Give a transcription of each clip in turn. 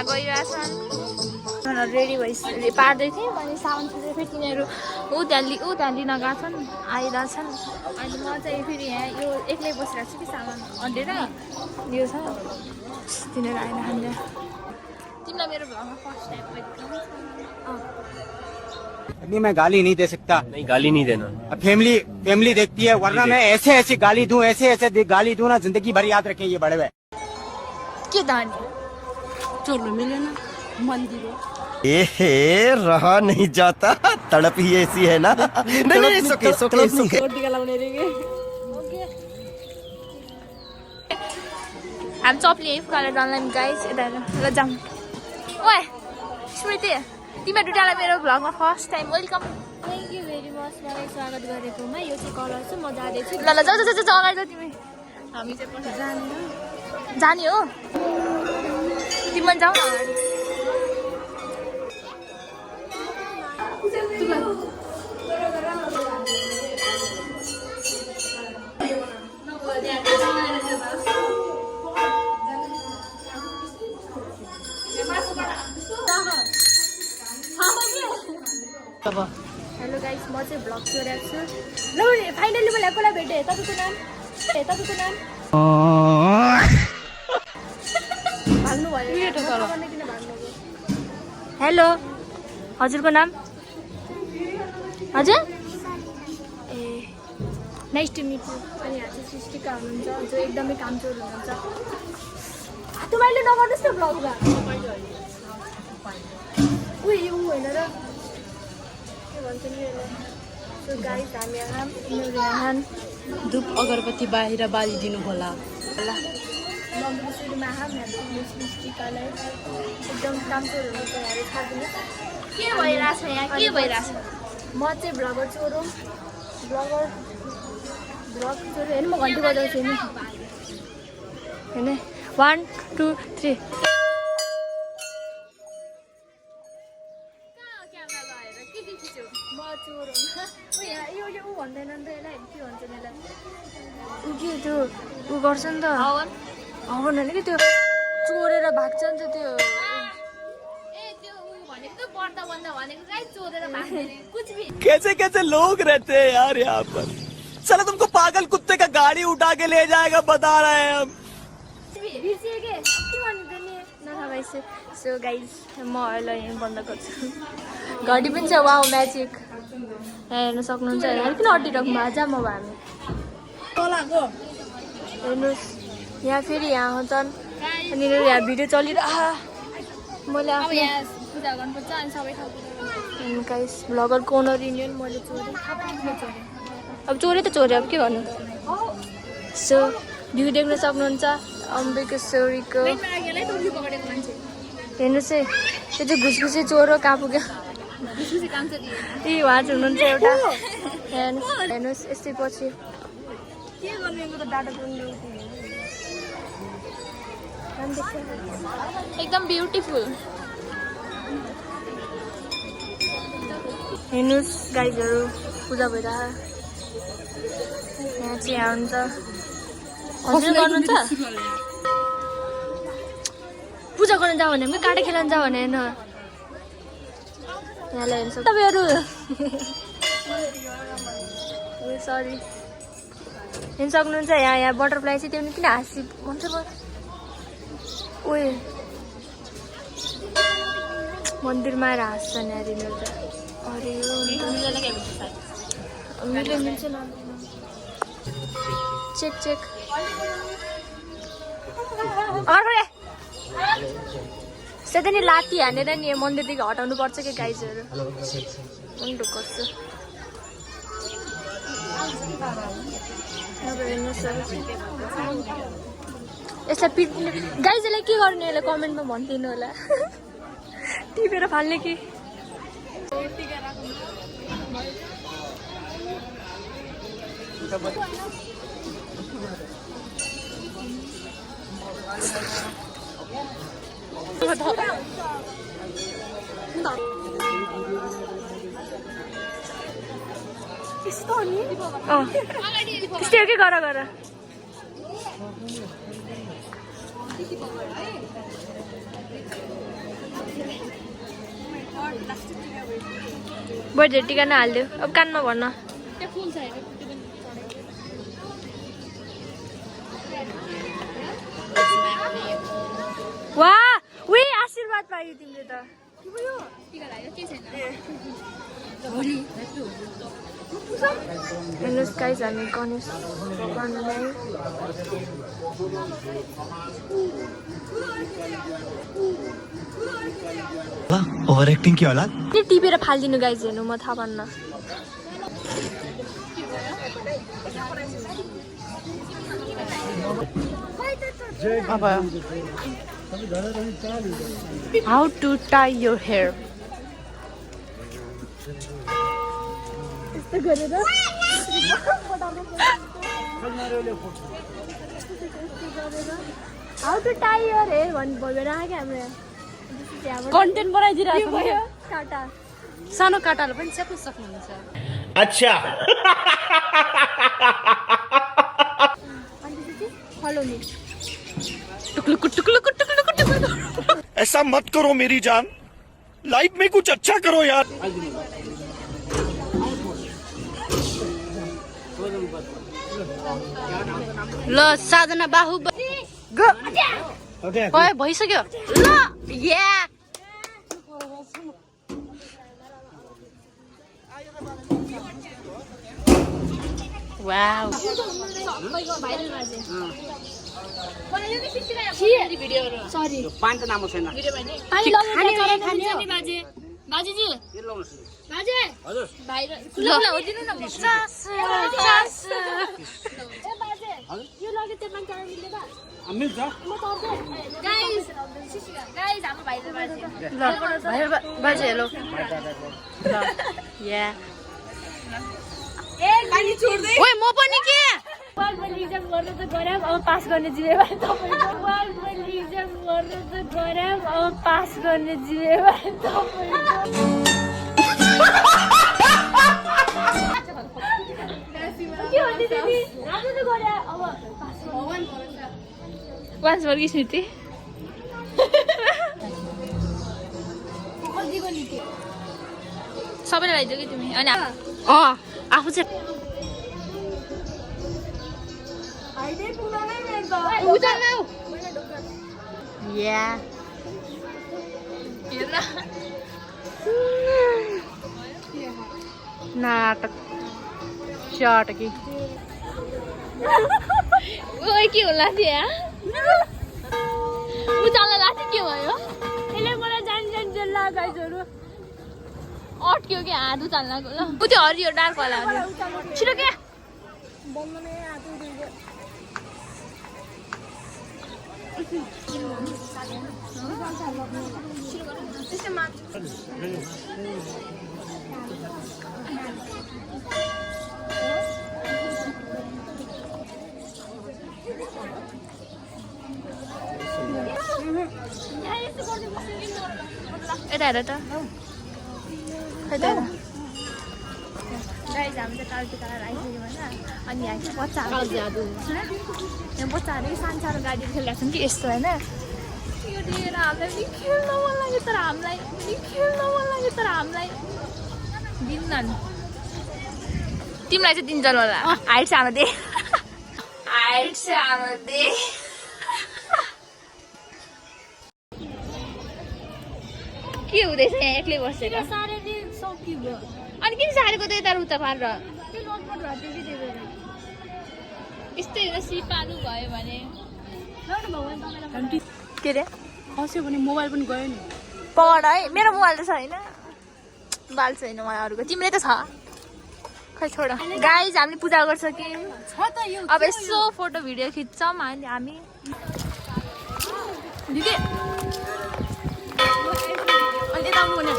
यहाँ गइरहेछन् रेडी भइस पार्दै थिएँ अनि सामान फेरि तिनीहरू ऊ त्यहाँ लिन गएको छन् आइरहेछन् अनि म चाहिँ फेरि यहाँ यो एक्लै बसिरहेको छु कि सामान अड्डेर यो छ तिनीहरू आइरहेछन् त्यहाँ तिमीलाई मेरो भ्लगमा फर्स्ट टाइम वेलकम अभी मैं गाली नहीं दे सकता। नहीं गाली नहीं देना। फैमिली देखती है वरना मैं ऐसे गाली दूं ऐसे गाली दूं ना जिंदगी भर याद रखें ये बड़े हुए। के दानी चोर मिले ना मंदिर रहा नहीं जाता तड़प ही ऐसी है ना। नहीं सुखे हामी चप्ली यहीँ फुकाएर जानलाई गाइस यता ल जाऊँ ओए स्मृति तिमीहरू दुईटालाई मेरो भ्लगमा first time welcome thank you very much मलाई स्वागत गरेकोमा यो चाहिँ कलर चाहिँ म जाँदैछु ल जाऊ अगाडि जाऊ तिमी हामी चाहिँ जाने हो तिमी पनि जाऊ न हेलो गाइस म चाहिँ भ्लग गरिरहेको छु ल फाइनली मलाई कसलाई भेटेँ तपाईँको नाम भाग्नु भयो किन भाग्नुभयो हेलो हजुरको नाम हजुर ए नाइस टु मिट यू अनि यहाँ चाहिँ सृष्टिका हुनुहुन्छ जो एकदमै कामचोर हुनुहुन्छ तपाईँले नगर्नुहोस् न भ्लगमा उयो ऊ होइन र के भन्छ नि सो गाइस हामी यहाँ धूप अगरबत्ती बाहिर बालिदिनु होला मम्मीले सुरुमा सृष्टिकालाई एकदम कामचोर हुनुहुन्छ यहाँले थाहा दिनुहोस् के भइरहेछ यहाँ के भइरहेछ म चाहिँ भ्लगर चोर हो भ्लग चोर हेर्नु म घन्टी बजाउँछु नि होइन 1 2 3 म चोर हो यो ऊ भन्दैन नि त यसलाई के भन्छ नि यसलाई ऊ के त्यो ऊ गर्छ नि त हवन होइन कि त्यो चोरेर भाग्छ नि त त्यो कैसे लोग रहते हैं यार यहाँ पर। चलो तुमको पागल कुत्ते का गाड़ी उठा के ले जाएगा बता रहे हैं हम। बिर्सियो के भन्नु नि नखा गाइस सो गाइस म अहिले यहीँ बन्द गर्छु घडी पनि छ वाउ म्याजिक हेर्न सक्नुहुन्छ होइन किन अड्डिरहेको भएको जा म हामी हेर्नुहोस् यहाँ फेरि यहाँ आउँछन् अनि यहाँ भिडियो चलिरह मैले आफै पूजा गर्नुपर्छ अनि सबै ठाउँ गाइस भ्लगर कोनर युनियन मैले चोरेँ अब चोरेँ त चोरेँ अब के गर्नु सो भ्यू देख्न सक्नुहुन्छ अम्बेकेश्वरीको हेर्नुहोस् है त्यो चाहिँ घुसघुसे चोर हो कहाँ पुग्यो ए उहाँ चाहिँ हुनुहुन्छ एउटा हेर्नुहोस् यस्तै पछि के गर्नु डाटा एकदम ब्युटिफुल हेर्नुहोस् गाइजहरू पूजा भइरहेको यहाँ चाहिँ आउँछ हजुर गर्नुहुन्छ पूजा गर्न जाऊ भने पनि काँटा खेल्न जाऊ भने होइन यहाँलाई हेर्नु सक्छ तपाईँहरू सरी हेर्नु सक्नुहुन्छ यहाँ बटरफ्लाई चाहिँ त्यो किन हाँसी भन्छ ओए मन्दिरमा आएर हाँस्छन् यहाँ यिनीहरू त अरे मिल्छ न चेक त्यता नि लाती हानेर नि मन्दिरदेखि हटाउनु पर्छ कि गाइजहरू पनि ढुक्कछु यसलाई पिट्ने गाइजलाई के गर्ने यसलाई कमेन्टमा भनिदिनु होला टिपेर फाल्ने कि त्यस्तै हो कि गर बर्थडे टिका नहालिदियो अब कानमा भन्न त्यो फुल छ हेर वाह वे आशीर्वाद पायो तिमीले त के भयो टिका लाग्यो के छैन हेर्नुहोस् गाइस हामी गणेश भगवानलाई ओभर एक्टिंग की औलाद टिपेर फालिदिनु गाइस हेर्नु म थाहा पान्न How to tie your hair? How to tie your hair भन्नु भयो राख्यो हाम्रो कन्टेन्ट बनाइदिरहेको भयो टाटा सानो काटाले पनि सेप्न सक्नुहुन्छ अच्छा फलो मी टुक्लुक टुक्लुक टुक्लुक टुक्लुक ऐसा मत करो मेरी जान लाइफ में कुछ अच्छा करो यार ल साधना बाहुबली भइसक्यो ल या वाउ भाइरल बाजे सरी पाँच नाम छैन पानी लगाउने बाजे बाजेजी बाजे हजुर भाइरल ल दिनु न बाजे यो लगे त्यो मान्छे मिल्दैन मिल्छ गाइस हाम्रो भाइरल बाजे बाजे हेलो ल या ओइ म पनि के वाल इक्जाम गर्न त गराम अब पास गर्ने जिम्मेवारी तपाईको वाल इक्जाम गर्न त गराम अब पास गर्ने जिम्मेवारी तपाईको के भन्दै तिमी राम्रो त गरे अब पास भगवान भरोसा वान्स वर्गी स्मृति कतिको नीति सबैलाई लगाइदियो कि तिमी अनि आफू चाहिँ आइदै पुग्दैन मेरो त उता लाऊ या हेर नाटक चाटकी ओइ के होला थिया उचाल्न लाग्थ्यो के भयो यसले मलाई जान जेल गाइजहरु अट्क्यो कि हात उचाल्नको ल उ त्यो हरियो डार्क वाला हो छिटो के बम्मने हात उठ्यो यता हेर त खै त हेर गाइज हामी चाहिँ कालटिका आइसक्यौँ होइन अनि यहाँ चाहिँ बच्चाहरू यहाँ बच्चाहरू सानो सानो गाडी खेलिरहेको छन् कि यस्तो होइन यो लिएर हामीलाई नि खेल्न मन लाग्यो तर हामीलाई दिन्नन् तिमीलाई चाहिँ दिन्छन् होला हाइट सानो दे के हुँदैछ यहाँ एक्लै बसेर सारे दिन सकियो अनि किन सारेको त यता उता पारेर त्यो नोटपट भएको थियो कि त्यही भएर यस्तै हुँदा सिपालु भयो भने एउटा भगवान तपाईँलाई के अरे खस्यो भने मोबाइल पनि गयो नि पढ है मेरो मोबाइल त छैन बाल छैन मलाई अरूको तिमीले त छ खै छोड गाइज हामीले पूजा गर्छ कि छ त यो अब यसो फोटो भिडियो खिच्छौँ अनि हामी दिदी अनि यता आउनु भने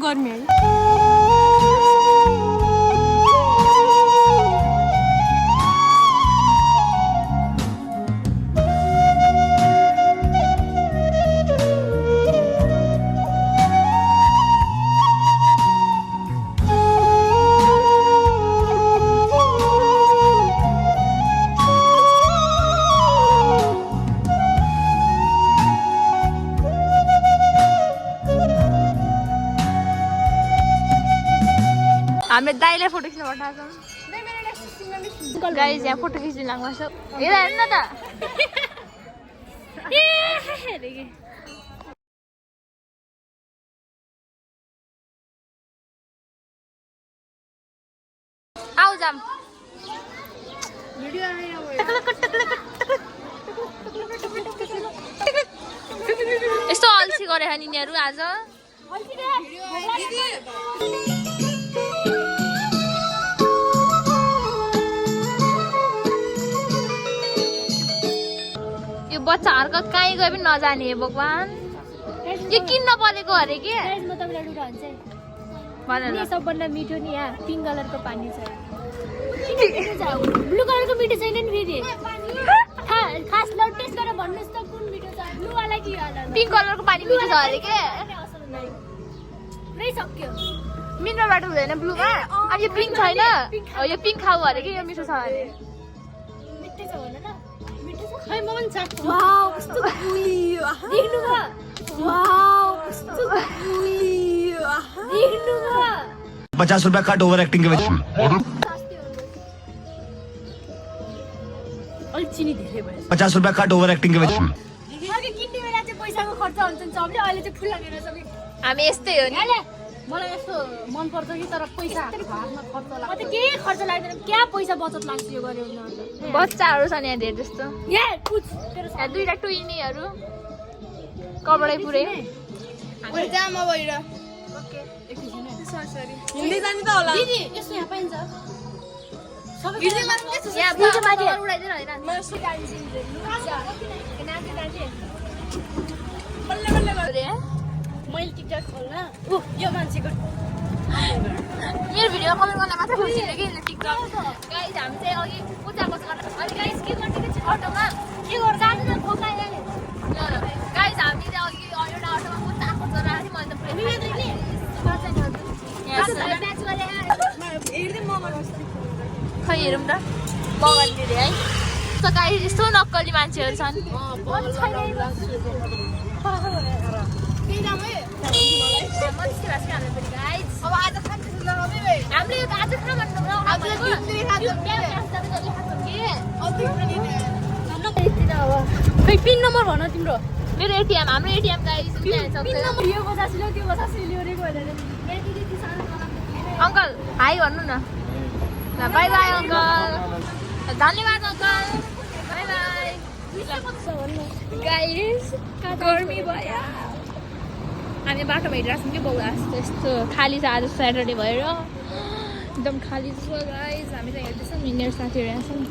गर्मी है हामीले दाइले फोटो खिच्न पठाएको छौँ गाइज यहाँ फोटो खिच्नु लाग्नु छ हेर हेर्नु न त आऊ जाम यस्तो अल्छी गरे नि यिनीहरू आज यो बच्चाहरूको कहीँ गए पनि नजाने हे भगवान यो किन्न परेको अरे के म तपाईँलाई एउटा हुन्छ भन नि सबभन्दा मिठो नि यहाँ पिङ्क कलरको पानी छ ब्लू कलरको मिठो छैन नि फेरि खास ल टेस्ट गरेर भन्नुहोस् त कुन मिठो छ ब्लू वाला कि वाला पिङ्क कलरको पानी मिठो छ अरे के नै सक्यो मिनरलबाट हुँदैन ब्लूमा अब यो पिङ्क छैन हो यो पिङ्क खाऊ अरे कि यो मिठो छ अरे मिठो छ भन न मिठो छ खै म पनि चाख्छु वाउ कस्तो गुलियो देख्नु भयो वाउ कस्तो गुलियो देख्नु भयो 50 रुपया कट ओवर एक्टिंग के वजह अलि चिनी धेरै भयो 50 रुपया कट ओभर एक्टिंग के वजह अघि किन्ने बेला चाहिँ पैसाको खर्च हुन्छ नि सबले अहिले चाहिँ फुलाएर सबै हामी यस्तै हो नि मलाई यस्तो मन पर्छ कि तर पैसा हातमा खर्च लाग्छ म त केही खर्च लाग्दैन क्या पैसा बचत लाग्छ यो गर्यो भने बच्चाहरू छन् यहाँ धेरै जस्तो यहाँ कुछ तेरो यहाँ दुईटा टुइनीहरू कपडै पुरै हिँड्दै जाने त होला दिदी यस्तो यहाँ पाइन्छ यहाँ बाटोमा उडाइदिएर होइन मैले टिकटक खोल्न यो मान्छेको मेरो भिडियो कमेन्ट गर्न मात्रै खोजिदिनु कि टिकटक गाइज हामी चाहिँ अघि पूजाको छ अनि गाइज के गर्ने चाहिँ अटोमा के गर्छ जानु न खोकाइहाल्यो गाइज हामी चाहिँ अघि एउटा अटोमा पूजाको छ राखेँ मैले त खै हेरौँ त बगानतिर है त गाइज यस्तो नक्कली मान्छेहरू छन् हामीले आज खै पिन नम्बर भन तिम्रो मेरो एटिएम हाम्रो एटिएम गाइज यो बजास ल्याउ त्यो बजास ल्याउ रे भनेर अङ्कल हाई भन्नु न बाई बाई अङ्कल धन्यवाद अङ्कल बाई बाई गाइस गर्मी भयो हामी बाटोमा हिँडिरहेको छौँ कि बाउ यस्तो खाली छ आज स्याटरडे भएर एकदम खाली छ गाइस हामी चाहिँ हेर्दैछौँ हिँडेर साथीहरू यहाँ छौँ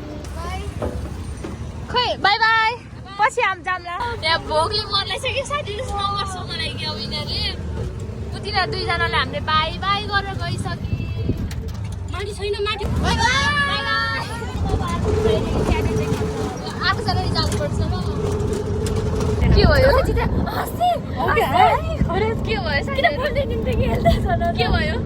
खै बाई बाई पछि हामी जाम्ला यहाँ भोगले मर्लाई छ कि साथीहरू नगर्छ मलाई कि अब यिनीहरूले उतिनीहरू दुईजनाले हामीले बाई बाई गरेर गइसके माथि छैन माथि आएको छ जानुपर्छ के भयो के भयो के भयो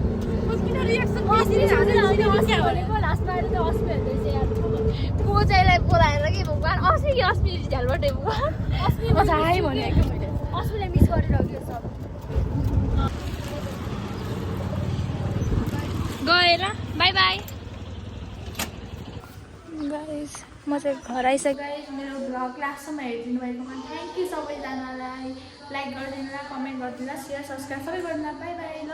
पूजालाई बोलाएर कि भगवान् अस्ति कि अस्मि झ्यालबाटै अस्मिलाई मिस गरिरह्यो सब गएर बाई बाई गाइस म चाहिँ घर आइसकेँ गाइस मेरो भ्लग लास्टसम्म हेरिदिनु भएकोमा थ्याङ्क यू सबैजनालाई लाइक गरिदिनु होला कमेन्ट गरिदिनु होला सेयर सब्सक्राइब सबै गरिदिनु होला बाई बाई ल